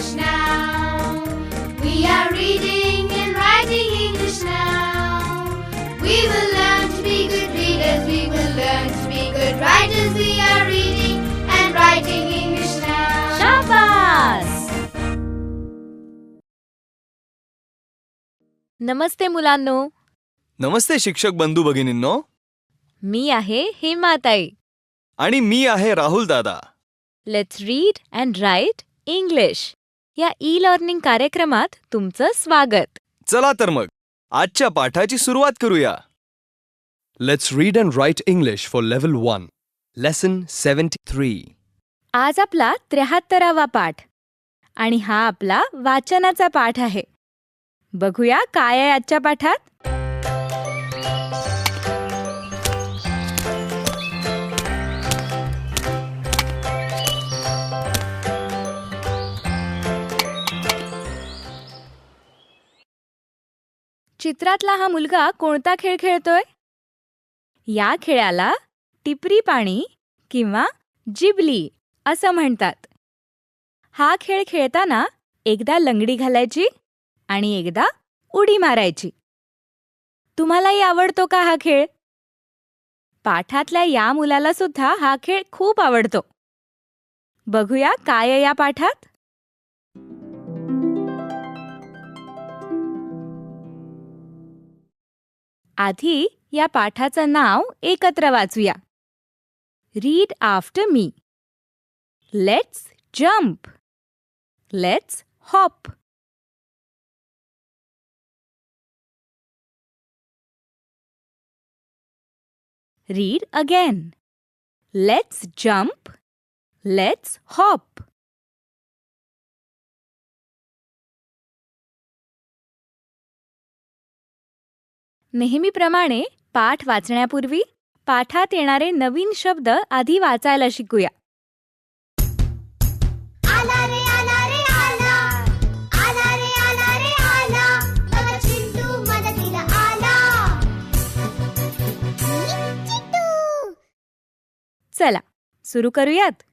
English now. We are reading and writing English now. We will learn to be good readers. We will learn to be good writers. We are reading and writing English now. शाबास. नमस्ते मुलांनो. नमस्ते शिक्षक बंधू भगिनींनो. मी आहे हेमाताई. आणि मी आहे Rahul dada. Let's read and write English या e learning कार्यक्रमात तुमचं स्वागत. चला तर मग आजच्या पाठाची सुरुवात करूया. Let's read and write English for level 1 lesson 73. आज आपला 73वा पाठ आणि हा आपला वाचनाचा पाठ आहे. बघूया काय आहे आजच्या पाठात. चित्रातला हा मुलगा कोणता खेळ खेळतोय? या खेळाला टिपरी पाणी किंवा जिबली असं म्हणतात. हा खेळ खेळताना एकदा लंगडी घालायची आणि एकदा उडी मारायची. तुम्हालाही आवडतो का हा खेळ? पाठातल्या या मुलाला सुद्धा हा खेळ खूप आवडतो. बघूया काय आहे या पाठात. आधी या पाठाचं नाव एकत्र वाचूया. Read after me. Let's jump. Let's hop. Read again. Let's jump. Let's hop. नेहमीप्रमाणे पाठ वाचण्यापूर्वी पाठात येणारे नवीन शब्द आधी वाचायला शिकूया. आला रे आला रे आला. आला रे आला रे आला. बघा चिंटू मदतीला आला. चिंटू. चला सुरू करूयात.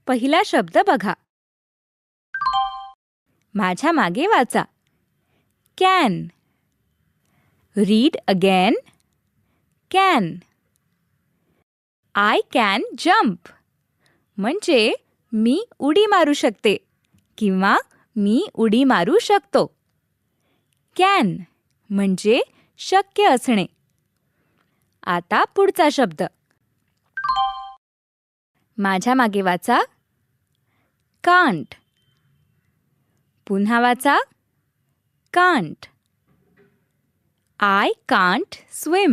पहिला शब्द बघा. माझ्या मागे वाचा. Can. Read again. Can. I can jump म्हणजे मी उडी मारू शकते किंवा मी उडी मारू शकतो. कॅन म्हणजे शक्य असणे. आता पुढचा शब्द. माझ्या मागे वाचा. कांट. पुन्हा वाचा. कांट. आय कांट स्विम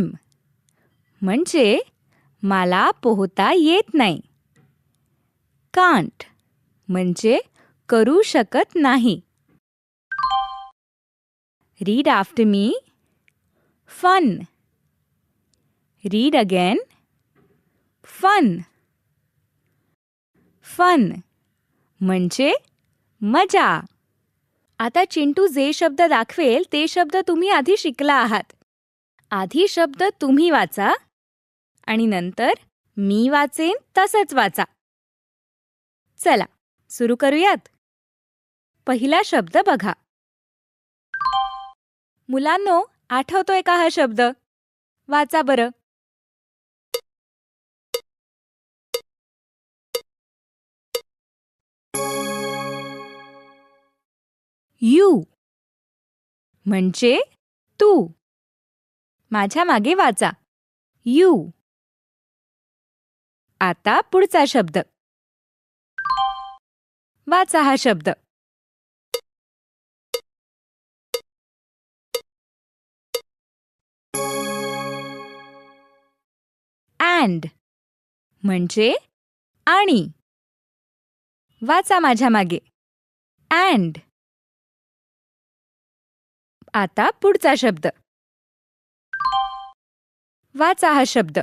म्हणजे मला पोहता येत नाही. कांट म्हणजे करू शकत नाही. Read after me. Fun. Read again. Fun. Fun म्हणजे मजा. आता चिंटू जे शब्द दाखवेल ते शब्द तुम्ही आधी शिकला आहात. आधी शब्द तुम्ही वाचा आणि नंतर मी वाचेन तसंच वाचा. चला सुरू करूयात. पहिला शब्द बघा. मुलांनो, आठवतोय का हा शब्द? वाचा बरं. यू म्हणजे तू. माझ्या मागे वाचा. यू. आता पुढचा शब्द. वाचा हा शब्द. अँड म्हणजे आणि. वाचा माझ्या मागे. अँड. आता पुढचा शब्द. वाचा हा शब्द.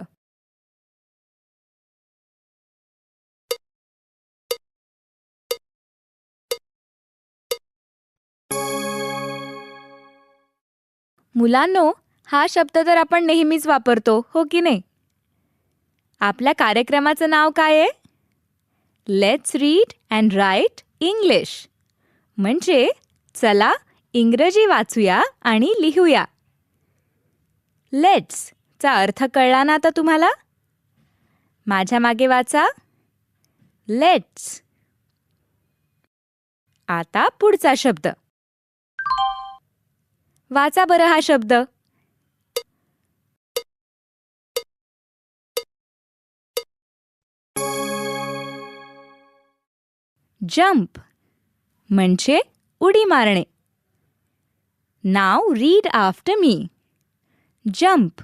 मुलांनो, हा शब्द तर आपण नेहमीच वापरतो, हो की नाही? आपल्या कार्यक्रमाचं नाव काय आहे? Let's read and write English. म्हणजे चला इंग्रजी वाचूया आणि लिहूया. लेट्स चा अर्थ कळला ना आता तुम्हाला? माझ्या मागे वाचा. लेट्स. आता पुढचा शब्द वाचा बरं हा शब्द. जंप म्हणजे उडी मारणे. नाव रीड आफ्टर मी. जंप.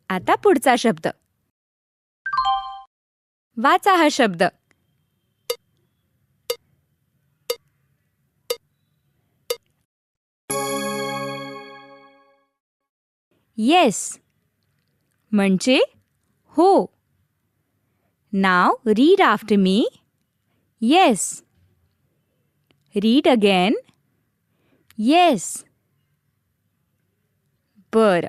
आता पुढचा शब्द वाचा हा शब्द. येस म्हणजे हो. नाव read after me. Yes. Read again. Yes. बरं,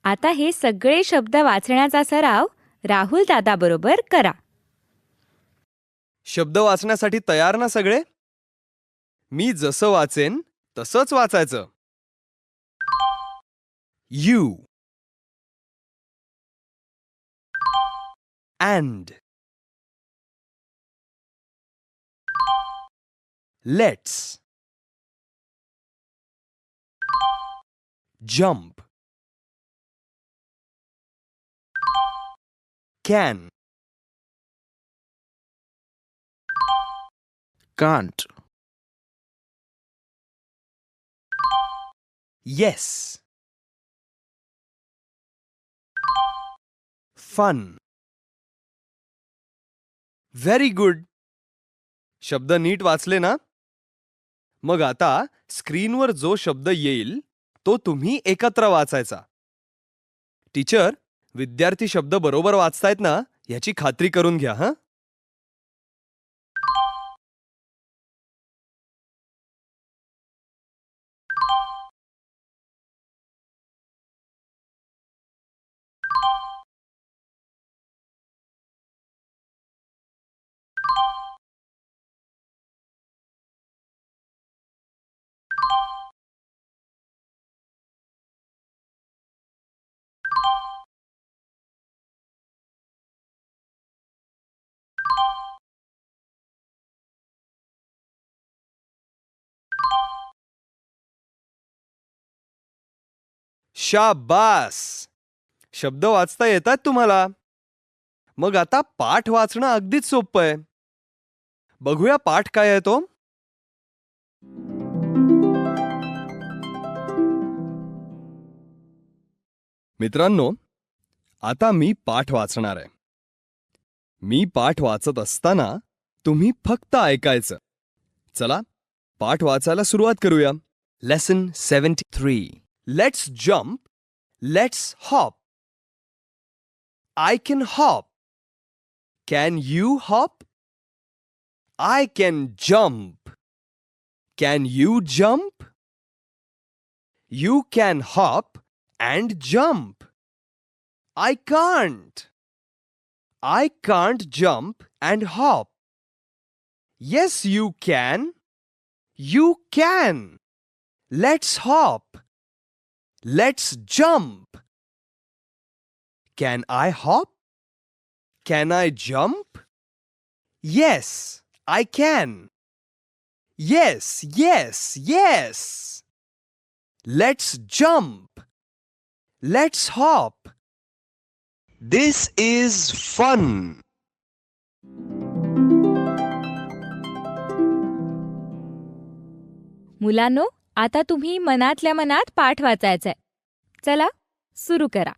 आता हे सगळे शब्द वाचण्याचा सराव राहुल दादाबरोबर करा. शब्द वाचण्यासाठी तयार ना सगळे? मी जसं वाचेन तसंच वाचायचं. You. And. Let's. Jump. Can. Can't. Yes. Fun. Very good. शब्द नीट वाचले ना? मग आता स्क्रीनवर जो शब्द येईल तो तुम्ही एकत्र वाचायचा. टीचर, विद्यार्थी शब्द बरोबर वाचतायत ना याची खात्री करून घ्या हं. शाबास. शब्द वाचता येतात तुम्हाला. मग आता पाठ वाचणं अगदीच सोपं आहे. बघूया पाठ काय आहे तो. मित्रांनो, आता मी पाठ वाचणार आहे. मी पाठ वाचत असताना तुम्ही फक्त ऐकायचं. चला पाठ वाचायला सुरुवात करूया. Lesson 73. Let's jump. Let's hop. I can hop. Can you hop? I can jump. Can you jump? You can hop and jump. I can't. I can't jump and hop. Yes, you can. You can. Let's hop. Let's jump. Can I hop? Can I jump? Yes, I can. Yes, yes, yes. Let's jump. Let's hop. This is fun. मुलांनो, आता तुम्ही मनातल्या मनात पाठ वाचायचाय. चला सुरू करा.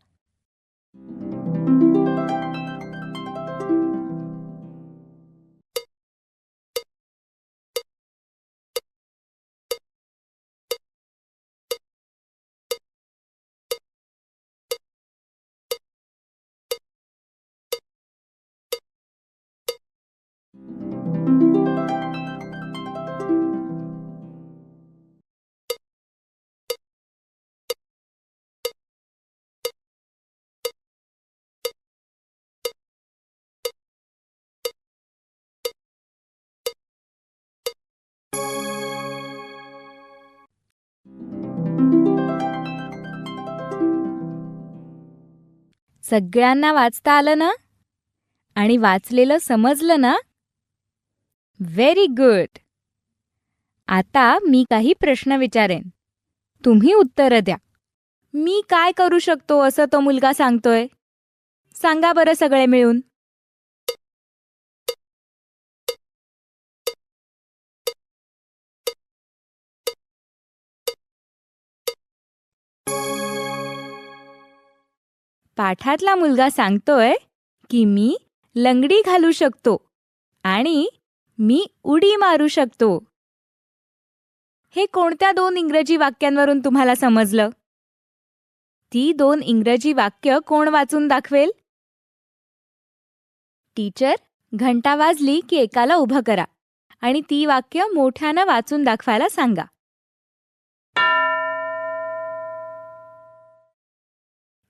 सगळ्यांना वाचता आलं ना? आणि वाचलेलं समजलं ना? Very good. आता मी काही प्रश्न विचारेन. तुम्ही उत्तरं द्या. मी काय करू शकतो असं तो मुलगा सांगतोय? सांगा बरं सगळे मिळून. पाठातला मुलगा सांगतोय की मी लंगडी घालू शकतो आणि मी उडी मारू शकतो. हे कोणत्या 2 इंग्रजी वाक्यांवरून तुम्हाला समजलं? ती 2 इंग्रजी वाक्य कोण वाचून दाखवेल? टीचर, घंटा वाजली की एकाला उभं करा आणि ती वाक्य मोठ्यानं वाचून दाखवायला सांगा.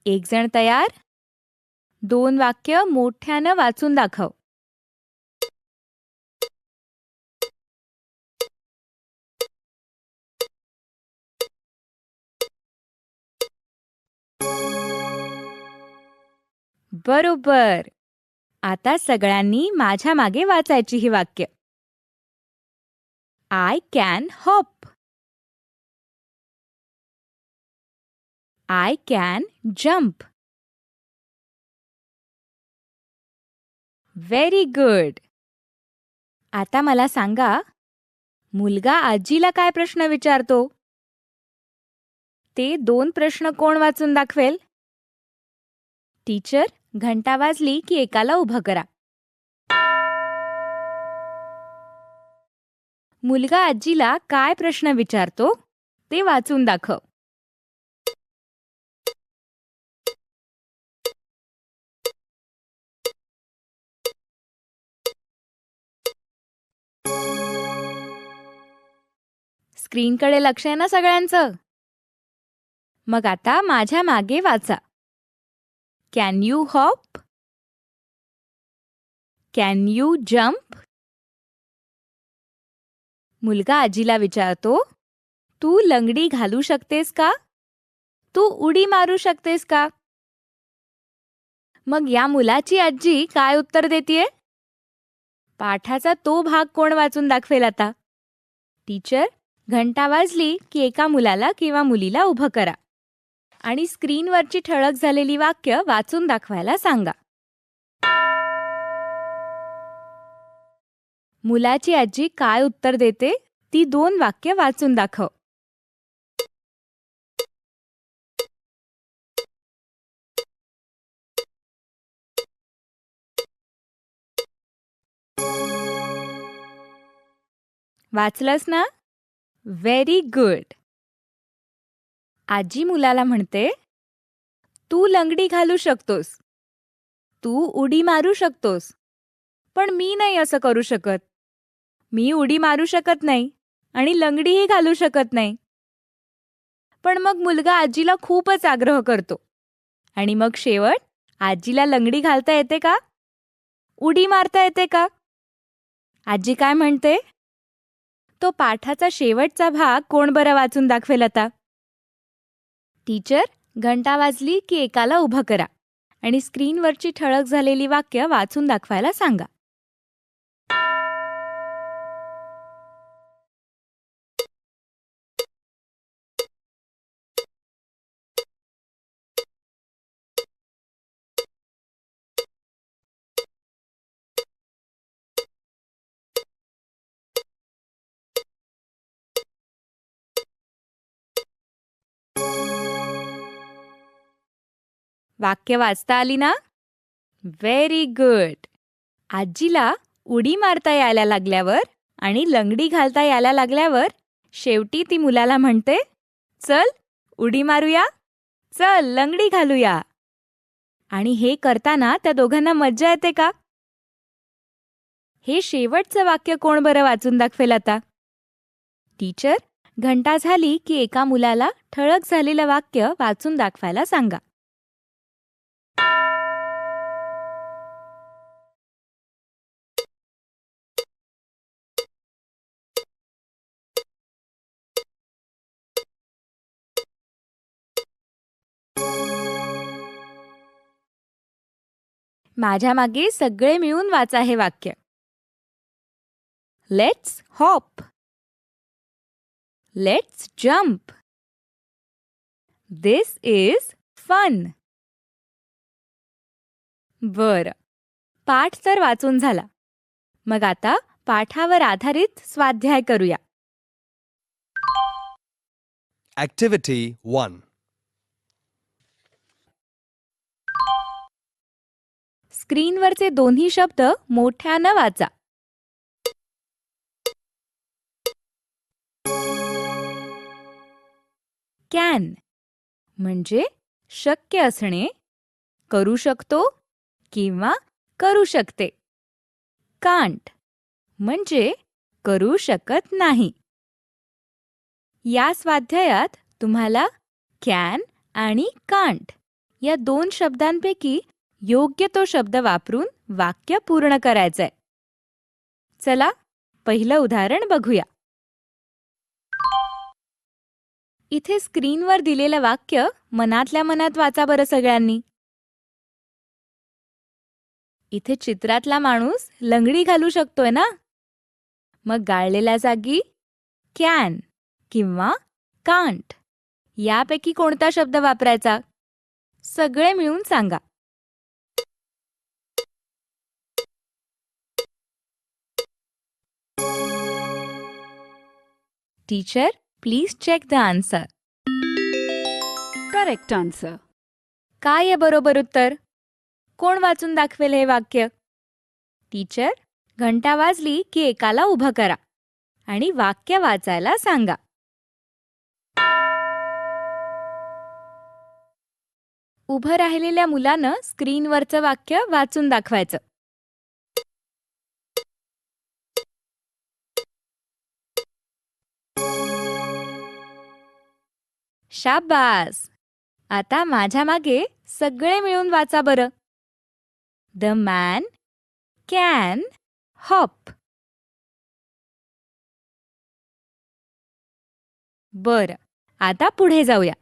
एक जण तयार? 2 वाक्य मोठ्यानं वाचून दाखव. बरोबर. आता सगळ्यांनी माझ्या मागे वाचायची ही वाक्य. I can hop. I can jump. Very good. आता मला सांगा, मुलगा आजीला काय प्रश्न विचारतो? ते 2 प्रश्न कोण वाचून दाखवेल? टीचर, घंटा वाजली की एकाला उभं करा. मुलगा आजीला काय प्रश्न विचारतो ते वाचून दाखव. स्क्रीनकडे लक्ष आहे ना सगळ्यांचं? मग आता माझ्या मागे वाचा. Can you hop? Can you jump? मुलगा आजीला विचारतो, तू लंगडी घालू शकतेस का? तू उडी मारू शकतेस का? मग या मुलाची आजी काय उत्तर देतेय? पाठाचा तो भाग कोण वाचून दाखवेल आता? टीचर, घंटा वाजली की एका मुलाला किंवा मुलीला उभं करा आणि स्क्रीनवरची ठळक झालेली वाक्य वाचून दाखवायला सांगा. मुलाची आजी काय उत्तर देते ती 2 वाक्य वाचून दाखव. वाचलंस ना? Very good. आजी मुलाला म्हणते, तू लंगडी घालू शकतोस. तू उडी मारू शकतोस. पण मी नाही असं करू शकत. मी उडी मारू शकत नाही आणि लंगडीही घालू शकत नाही. पण मग मुलगा आजीला खूपच आग्रह करतो आणि मग शेवट आजीला लंगडी घालता येते का? उडी मारता येते का? आजी काय म्हणते? तो पाठाचा शेवटचा भाग कोण बरं वाचून दाखवेल आता? टीचर, घंटा वाजली की एकाला उभं करा आणि स्क्रीनवरची ठळक झालेली वाक्य वाचून दाखवायला सांगा. वाक्य वाचता आली ना? Very good. आजीला उडी मारता यायला लागल्यावर आणि लंगडी घालता यायला लागल्यावर शेवटी ती मुलाला म्हणते, चल उडी मारूया, चल लंगडी घालूया. आणि हे करताना त्या दोघांना मज्जा येते का? हे शेवटचं वाक्य कोण बरं वाचून दाखवेल आता? टीचर, घंटा झाली की एका मुलाला ठळक झालेलं वाक्य वाचून दाखवायला सांगा. माझ्या मागे सगळे मिळून वाचा हे वाक्य. Let's hop. Let's jump. This is fun. बरं, पाठ तर वाचून झाला. मग आता पाठावर आधारित स्वाध्याय करूया. ॲक्टिव्हिटी 1. स्क्रीनवरचे दोन्ही शब्द मोठ्यानं वाचा. कॅन म्हणजे शक्य असणे, करू शकतो किंवा करू शकते. कांट म्हणजे करू शकत नाही. या स्वाध्यायात तुम्हाला कॅन आणि कांट या दोन शब्दांपैकी योग्य तो शब्द वापरून वाक्य पूर्ण करायचंय. चला पहिलं उदाहरण बघूया. इथे स्क्रीनवर दिलेलं वाक्य मनातल्या मनात वाचा बरं सगळ्यांनी. इथे चित्रातला माणूस लंगडी घालू शकतोय ना? मग गाळलेल्या जागी कॅन किंवा कांट यापैकी कोणता शब्द वापरायचा? सगळे मिळून सांगा. Teacher, please check the answer. Correct answer. काय आहे बरोबर उत्तर? कोण वाचून दाखवेल हे वाक्य? टीचर, घंटा वाजली की एकाला उभं करा आणि वाक्य वाचायला सांगा. उभं राहिलेल्या मुलानं स्क्रीनवरचं वाक्य वाचून दाखवायचं. शाबास. आता माझ्या मागे सगळे मिळून वाचा बरं. The man can hop. बरं, आता पुढे जाऊया.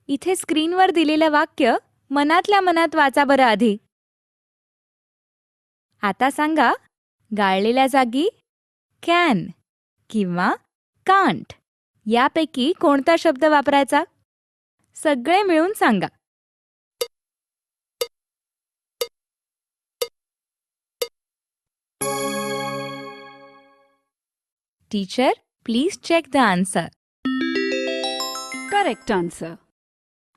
इथे स्क्रीनवर दिलेलं वाक्य मनातल्या मनात वाचा बरं आधी. आता सांगा, गाळलेल्या जागी कॅन किंवा कांट यापैकी कोणता शब्द वापरायचा? सगळे मिळून सांगा. Teacher, please check the answer. Correct answer.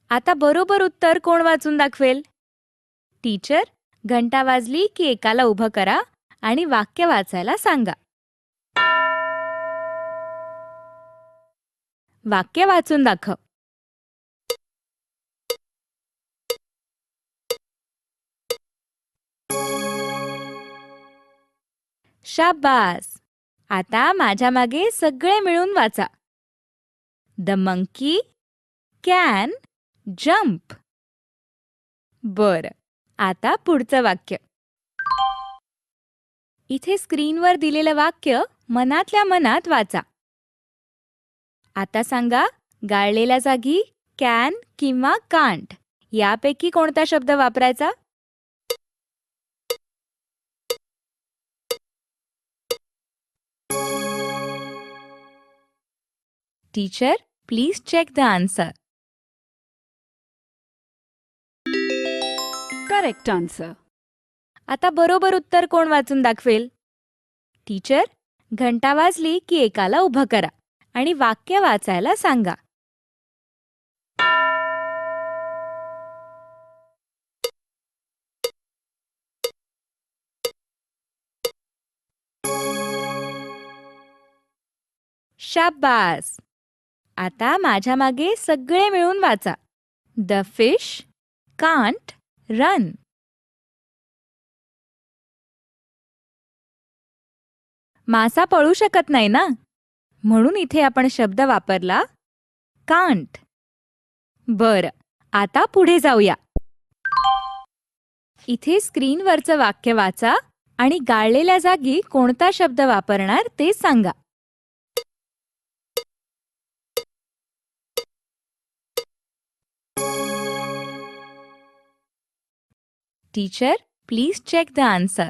आता बरोबर उत्तर कोण वाचून दाखवेल? टीचर, घंटा वाजली की एकाला उभं करा आणि वाक्य वाचायला सांगा. वाक्य वाचून दाखव. शाबास. आता माझ्या मागे सगळे मिळून वाचा. The monkey can jump. बरं, आता पुढचं वाक्य. इथे स्क्रीनवर दिलेलं वाक्य मनातल्या मनात वाचा. आता सांगा, गाळलेल्या जागी कॅन किंवा कांट यापैकी कोणता शब्द वापरायचा? Teacher, please check the answer. Correct answer. आता बरोबर उत्तर कोण वाचून दाखवेल? टीचर, घंटा वाजली की एकाला उभं करा आणि वाक्य वाचायला सांगा. शाबास. आता माझ्या मागे सगळे मिळून वाचा. The fish can't run. मासा पळू शकत नाही ना, म्हणून इथे आपण शब्द वापरला कांट. बरं, आता पुढे जाऊया. इथे स्क्रीनवरचं वाक्य वाचा आणि गाळलेल्या जागी कोणता शब्द वापरणार ते सांगा. Teacher please check the answer.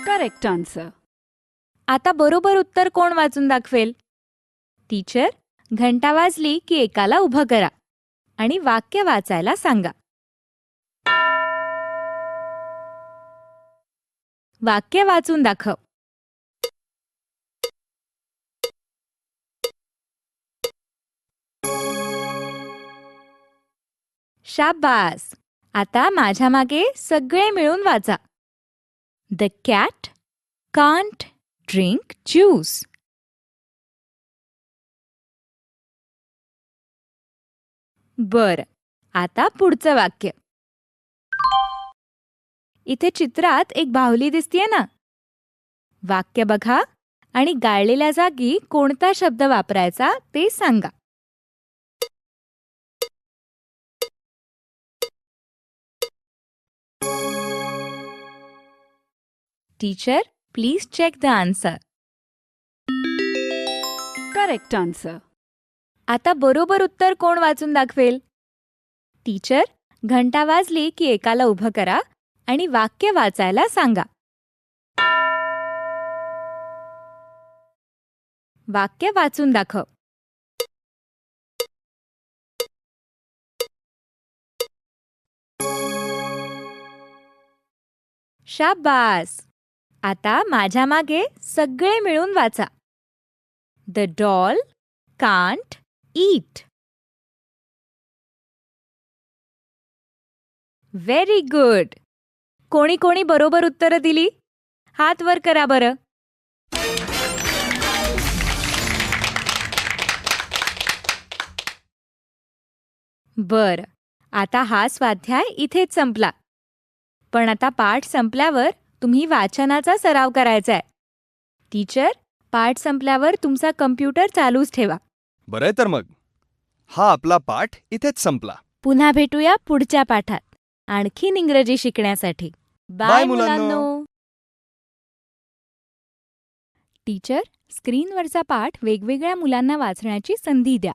Correct answer. आता बरोबर उत्तर कोण वाचून दाखवेल? टीचर, घंटा वाजली की एकाला उभं करा आणि वाक्य वाचायला सांगा. वाक्य वाचून दाखव. शाबास. आता माझ्या मागे सगळे मिळून वाचा. The cat can't drink juice. बर, आता पुढचं वाक्य. इथे चित्रात एक बाहुली दिसतीये ना? वाक्य बघा आणि गाळलेल्या जागी कोणता शब्द वापरायचा ते सांगा. Teacher please check the answer. Correct answer. आता बरोबर उत्तर कोण वाचून दाखवेल? टीचर, घंटा वाजली की एकाला उभं करा आणि वाक्य वाचायला सांगा. वाक्य वाचून दाखव. शाबास. आता माझ्या मागे सगळे मिळून वाचा. The doll can't eat. Very good. कोणी कोणी बरोबर उत्तरं दिली? हात वर करा बरं. बर, आता हा स्वाध्याय इथेच संपला. पण आता पाठ संपल्यावर तुम्ही वाचनाचा सराव करायचा आहे. टीचर, पाठ संपल्यावर तुमचा कम्प्युटर चालूच ठेवा. बरंय तर मग. हा आपला पाठ इथेच संपला. पुन्हा भेटूया पुढच्या पाठात आणखीन इंग्रजी शिकण्यासाठी. बाय मुलांनो. टीचर, स्क्रीनवरचा पाठ वेगवेगळ्या मुलांना वाचण्याची संधी द्या.